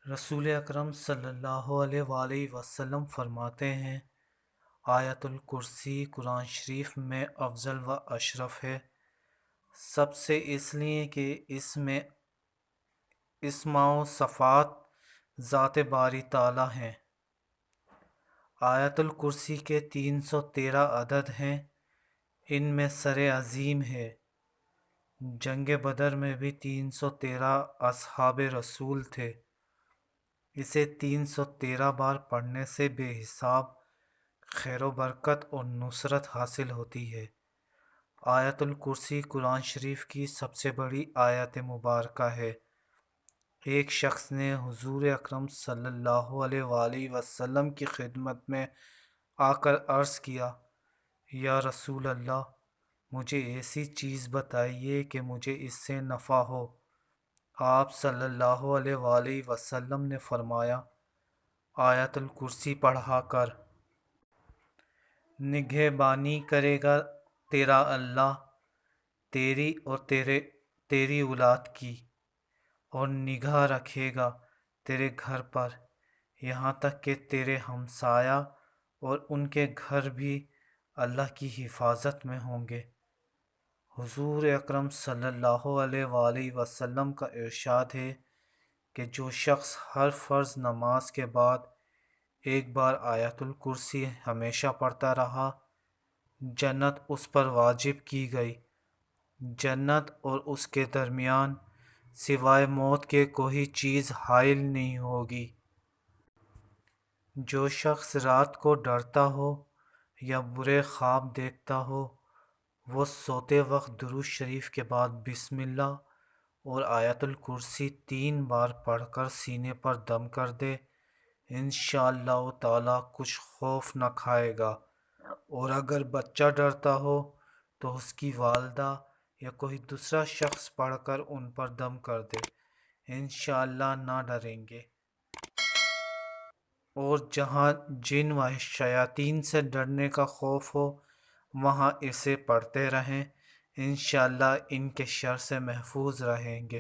رسول اکرم صلی اللہ علیہ وآلہ وسلم فرماتے ہیں، آیت الکرسی قرآن شریف میں افضل و اشرف ہے، سب سے اس لیے کہ اس میں اسماء و صفات ذات باری تعالی ہیں۔ آیت الکرسی کے 313 عدد ہیں، ان میں سر عظیم ہے۔ جنگ بدر میں بھی 313 اصحاب رسول تھے۔ اسے 313 بار پڑھنے سے بے حساب خیر و برکت اور نصرت حاصل ہوتی ہے۔ آیت الکرسی قرآن شریف کی سب سے بڑی آیت مبارکہ ہے۔ ایک شخص نے حضور اکرم صلی اللہ علیہ وآلہ وسلم کی خدمت میں آ کر عرض کیا، یا رسول اللہ، مجھے ایسی چیز بتائیے کہ مجھے اس سے نفع ہو۔ آپ صلی اللہ علیہ وآلہ وسلم نے فرمایا، آیت الکرسی پڑھا کر نگہبانی کرے گا تیرا اللہ، تیری اور تیری اولاد کی، اور نگاہ رکھے گا تیرے گھر پر، یہاں تک کہ تیرے ہمسایہ اور ان کے گھر بھی اللہ کی حفاظت میں ہوں گے۔ حضور اکرم صلی اللہ علیہ وآلہ وسلم کا ارشاد ہے کہ جو شخص ہر فرض نماز کے بعد ایک بار آیت الکرسی ہمیشہ پڑھتا رہا، جنت اس پر واجب کی گئی۔ جنت اور اس کے درمیان سوائے موت کے کوئی چیز حائل نہیں ہوگی۔ جو شخص رات کو ڈرتا ہو یا برے خواب دیکھتا ہو، وہ سوتے وقت درود شریف کے بعد بسم اللہ اور آیت الکرسی 3 بار پڑھ کر سینے پر دم کر دے، انشاءاللہ تعالی کچھ خوف نہ کھائے گا۔ اور اگر بچہ ڈرتا ہو تو اس کی والدہ یا کوئی دوسرا شخص پڑھ کر ان پر دم کر دے، انشاءاللہ نہ ڈریں گے۔ اور جہاں جن و شیاطین سے ڈرنے کا خوف ہو، وہاں اسے پڑھتے رہیں، انشاءاللہ ان کے شر سے محفوظ رہیں گے۔